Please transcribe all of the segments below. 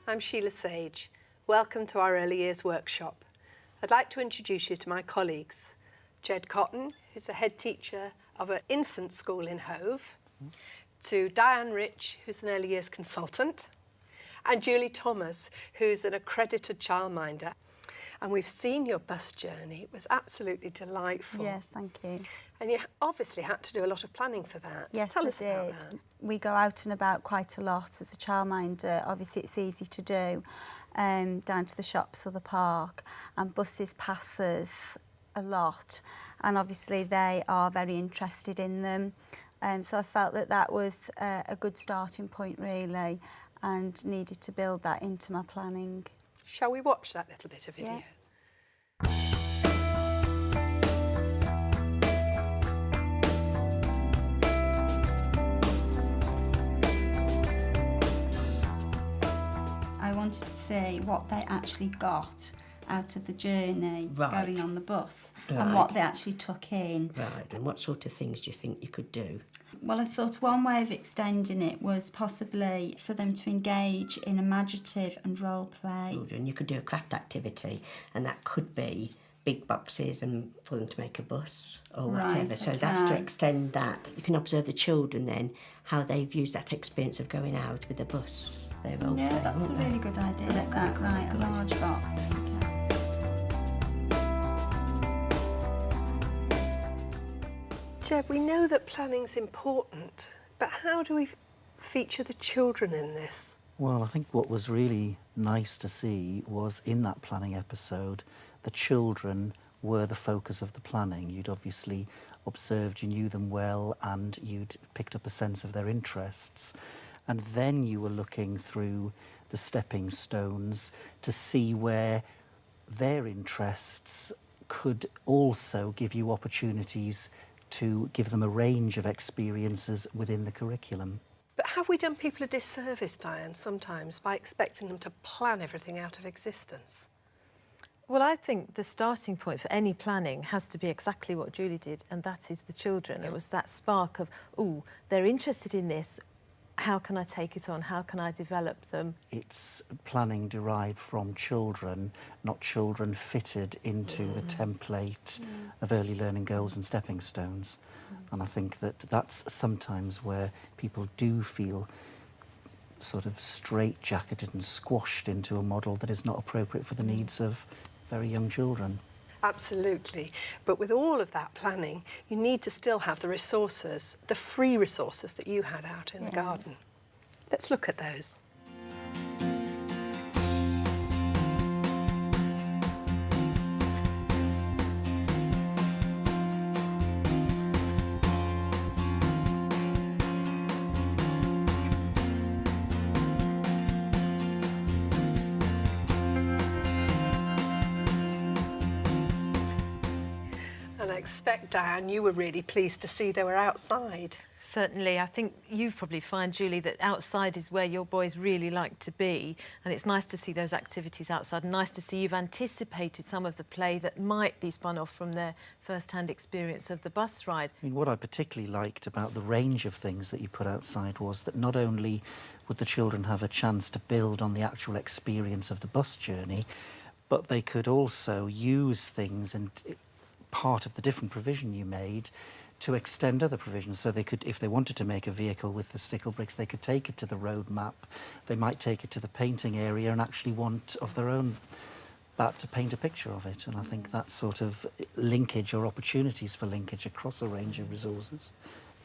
I'm Sheila Sage. Welcome to our Early Years Workshop. I'd like to introduce you to my colleagues. Jed Cotton, who's the head teacher of an infant school in Hove, to Diane Rich, who's an early years consultant, and Julie Thomas, who's an accredited childminder. And we've seen your bus journey. It was absolutely delightful. Yes, thank you. And you obviously had to do a lot of planning for that. Yes, Tell I us about did. that. We go out and about quite a lot as a childminder. Obviously, it's easy to do, down to the shops or the park, and buses pass us a lot. And obviously, they are very interested in them. So I felt that that was a good starting point, really, and needed to build that into my planning. Shall we watch that little bit of video? Yeah. I wanted to see what they actually got out of the journey going on the bus and what they actually took in. Right, and what sort of things do you think you could do? Well, I thought one way of extending it was possibly for them to engage in imaginative and role play. And you could do a craft activity, and that could be big boxes and for them to make a bus or whatever. Right, so okay. that's to extend that. You can observe the children then, how they've used that experience of going out with the bus. They role play, That's a won't they? really good idea. So that could be quite A good. large box. Okay. Jeb, we know that planning's important, but how do we feature the children in this? Well, I think what was really nice to see was in that planning episode, the children were the focus of the planning. You'd obviously observed, you knew them well, and you'd picked up a sense of their interests. And then you were looking through the stepping stones to see where their interests could also give you opportunities to give them a range of experiences within the curriculum. But have we done people a disservice, Diane, sometimes by expecting them to plan everything out of existence? Well, I think the starting point for any planning has to be exactly what Julie did, and that is the children. It was that spark of, oh, they're interested in this. How can I take it on? How can I develop them? It's planning derived from children, not children fitted into the template of early learning goals and stepping stones. And I think that that's sometimes where people do feel sort of straitjacketed and squashed into a model that is not appropriate for the needs of very young children. Absolutely. But with all of that planning, you need to still have the resources, the free resources that you had out in the garden. Let's look at those. And I expect, Diane, you were really pleased to see they were outside. Certainly, I think you probably find, Julie, that outside is where your boys really like to be, and it's nice to see those activities outside, and nice to see you've anticipated some of the play that might be spun off from their first-hand experience of the bus ride. I mean, what I particularly liked about the range of things that you put outside was that not only would the children have a chance to build on the actual experience of the bus journey, but they could also use things and part of the different provision you made to extend other provisions. So they could, if they wanted to make a vehicle with the stickle bricks, they could take it to the road map, they might take it to the painting area and actually want of their own bat to paint a picture of it. And I think that sort of linkage or opportunities for linkage across a range of resources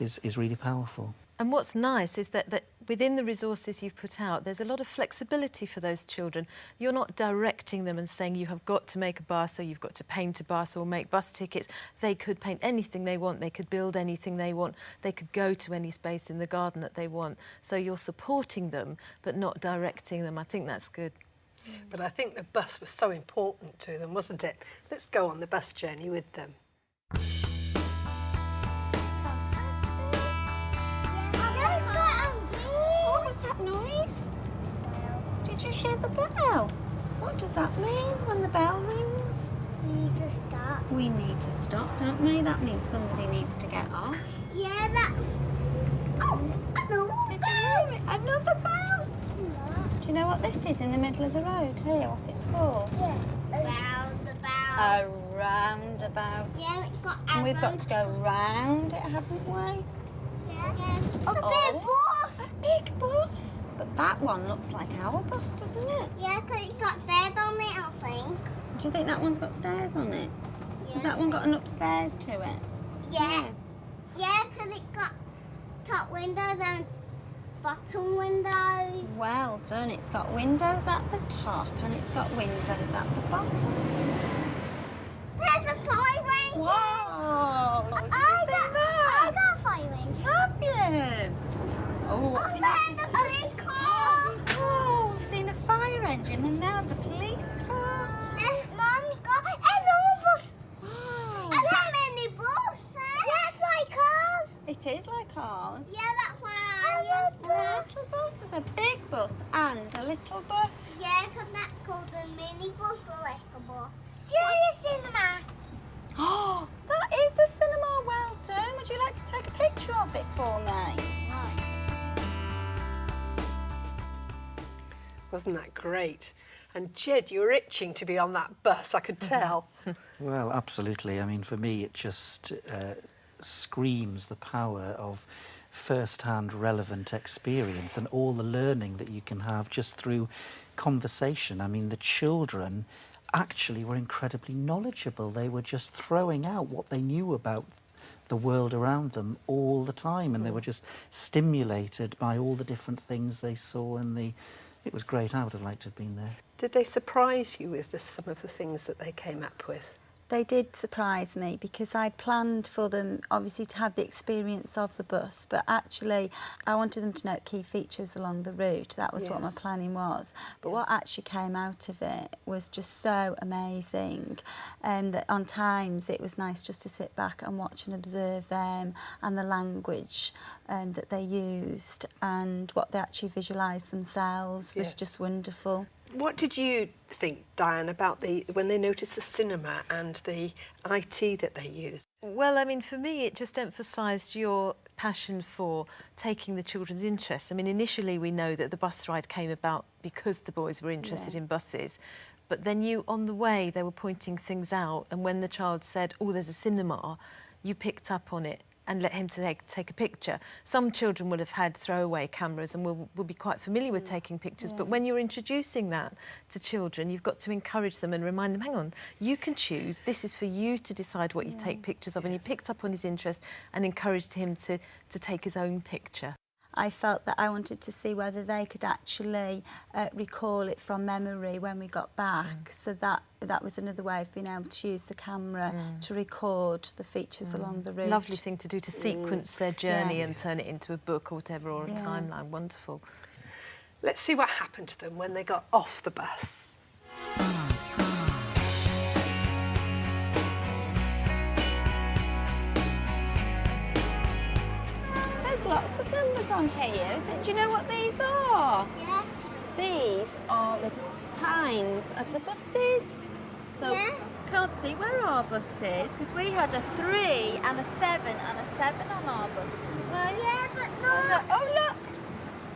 is really powerful. And what's nice is that within the resources you've put out, there's a lot of flexibility for those children. You're not directing them and saying you have got to make a bus or you've got to paint a bus or make bus tickets. They could paint anything they want. They could build anything they want. They could go to any space in the garden that they want. So you're supporting them, but not directing them. I think that's good. But I think the bus was so important to them, wasn't it? Let's go on the bus journey with them. What was that noise? Did you hear the bell? What does that mean when the bell rings? We need to stop. We need to stop, don't we? That means somebody needs to get off. Yeah, that. Oh, another Did you hear it? Another bell? bell. Do you know what this is in the middle of the road here, what it's called? Yeah. A roundabout. Yeah, it's got And we've got arrows. to go round it, haven't we? Yeah. A big Oh. bus. A big bus. But that one looks like our bus, doesn't it? Yeah, 'cause it's got stairs on it, I think. Do you think that one's got stairs on it? Has that one got an upstairs to it? Yeah. Yeah, 'cause it's got top windows and bottom windows. Well done. It's got windows at the top and it's got windows at the bottom. There's a fire engine. Whoa! Did you I see got that? a fire engine. Have you? Oh, Oh, there's the police car. Oh, we've seen a fire engine and now the police car. Mum's got a bus. Wow. And how many buses? Yeah, it's like cars. It is like ours. Yeah, that's why I love A little bus. There's a big bus and a little bus. Yeah, 'cause that's called a mini bus or like a bus. Do you cinema? Oh, that is the cinema. Well done. Would you like to take a picture of it for me? Right. Wasn't that great? And Jed, you were itching to be on that bus, I could tell. Well, absolutely. I mean, for me, it just screams the power of first-hand relevant experience and all the learning that you can have just through conversation. I mean, the children actually were incredibly knowledgeable. They were just throwing out what they knew about the world around them all the time, and they were just stimulated by all the different things they saw, and it was great. I would have liked to have been there. Did they surprise you with some of the things that they came up with? They did surprise me because I'd planned for them obviously to have the experience of the bus, but actually I wanted them to note key features along the route. That was what my Yes. planning was. But what actually came out of it was just so amazing, and that on times it was nice just to sit back and watch and observe them and the language that they used and what they actually visualised themselves was Yes. just wonderful. What did you think, Diane, about when they noticed the cinema and the IT that they used? Well, I mean, for me, it just emphasised your passion for taking the children's interest. I mean, initially we know that the bus ride came about because the boys were interested in buses. But then on the way, they were pointing things out. And when the child said, oh, there's a cinema, you picked up on it and let him take a picture. Some children will have had throwaway cameras and will be quite familiar with taking pictures, but when you're introducing that to children, you've got to encourage them and remind them, hang on, you can choose, this is for you to decide what you take pictures of, and you picked up on his interest and encouraged him to take his own picture. I felt that I wanted to see whether they could actually recall it from memory when we got back. So that was another way of being able to use the camera to record the features along the route. Lovely thing to do, to sequence their journey Yes. and turn it into a book or whatever, or a timeline. Wonderful. Let's see what happened to them when they got off the bus. There's lots of numbers on here. Do you know what these are? Yeah. These are the times of the buses. So Yeah. can't see where our bus is because we had a 3 and a 7 and a 7 on our bus, didn't we? Yeah, but And look. oh look,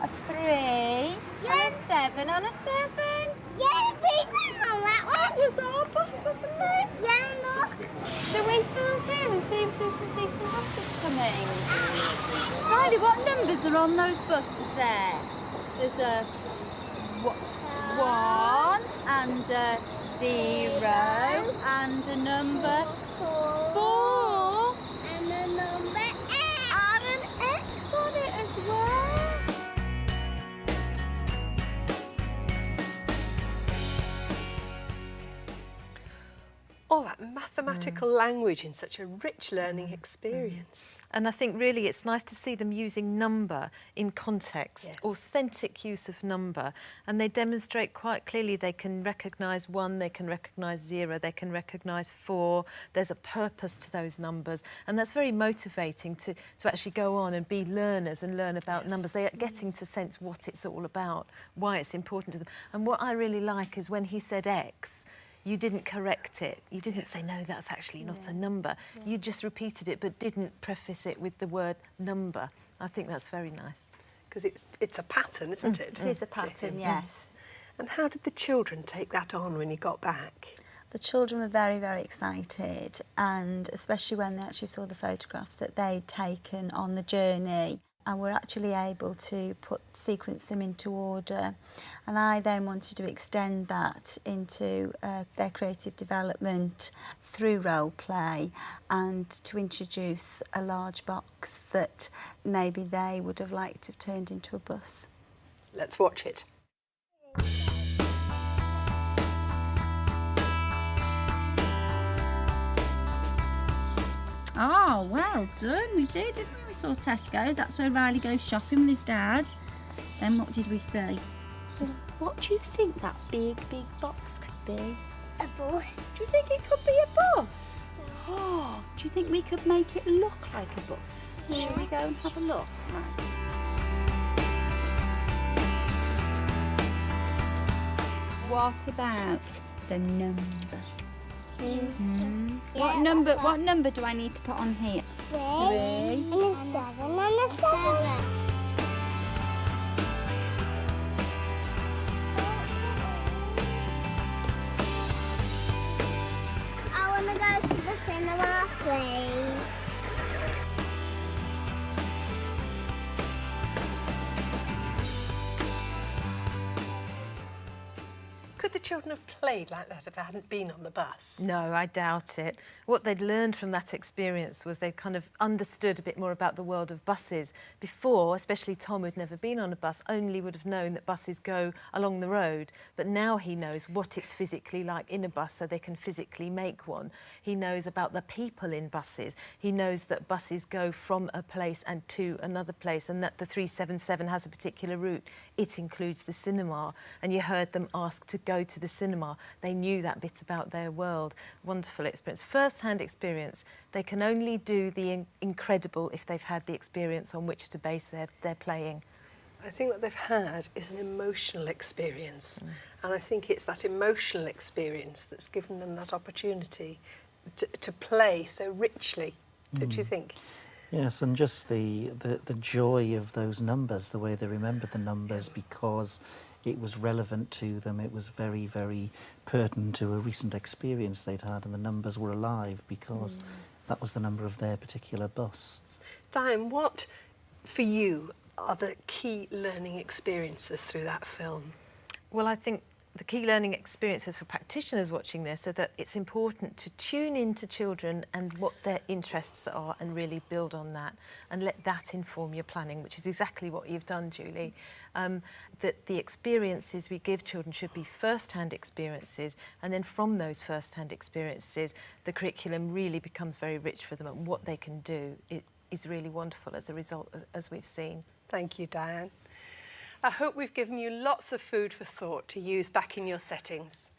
a 3 and a 7 and a 7. Yeah, we went on that That one. was our bus, wasn't it? Yeah, look. Shall we stand here and see if we can see some buses coming? Riley, what numbers are on those buses there? There's a 1 and a 0 and a number 4 And the number 8. and an X on it as well. All that mathematical language in such a rich learning experience. And I think really it's nice to see them using number in context, Yes. authentic use of number. And they demonstrate quite clearly they can recognise 1, they can recognise 0, they can recognise 4. There's a purpose to those numbers. And that's very motivating to actually go on and be learners and learn about numbers. They are getting to sense what it's all about, why it's important to them. And what I really like is when he said X, you didn't correct it. You didn't say, no, that's actually not a number. You just repeated it but didn't preface it with the word number. I think that's very nice. because it's a pattern, isn't it? It is a pattern, yes. And how did the children take that on when you got back? The children were very, very excited, and especially when they actually saw the photographs that they'd taken on the journey, and were actually able to sequence them into order. And I then wanted to extend that into their creative development through role play, and to introduce a large box that maybe they would have liked to have turned into a bus. Let's watch it. Oh, well done. We did, didn't we? We saw Tesco's. That's where Riley goes shopping with his dad. Then what did we see? What do you think that big box could be? A bus. Do you think it could be a bus? Oh, do you think we could make it look like a bus? Yeah. Shall we go and have a look? Right. What about the number? What number do I need to put on here? 3 and a 7 and a 7. I want to go to the cinema, please. Could the children have played like that if they hadn't been on the bus? No, I doubt it. What they'd learned from that experience was they kind of understood a bit more about the world of buses. Before, especially Tom, who'd never been on a bus, only would have known that buses go along the road. But now he knows what it's physically like in a bus, so they can physically make one. He knows about the people in buses. He knows that buses go from a place and to another place, and that the 377 has a particular route. It includes the cinema. And you heard them ask to go to the cinema. They knew that bit about their world. Wonderful experience. First-hand experience. They can only do the incredible if they've had the experience on which to base their playing. I think what they've had is an emotional experience. And I think it's that emotional experience that's given them that opportunity to play so richly, don't you think? Yes, and just the joy of those numbers, the way they remembered the numbers, because it was relevant to them. It was very, very pertinent to a recent experience they'd had, and the numbers were alive because that was the number of their particular bus. Diane, what, for you, are the key learning experiences through that film? Well, I think the key learning experiences for practitioners watching this are that it's important to tune into children and what their interests are and really build on that and let that inform your planning, which is exactly what you've done, Julie. That the experiences we give children should be first-hand experiences, and then from those first-hand experiences, the curriculum really becomes very rich for them, and what they can do is really wonderful as a result, as we've seen. Thank you, Diane. I hope we've given you lots of food for thought to use back in your settings.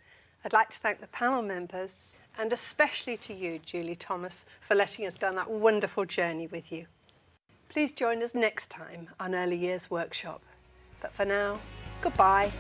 I'd like to thank the panel members, and especially to you, Julie Thomas, for letting us go on that wonderful journey with you. Please join us next time on Early Years Workshop. But for now, goodbye.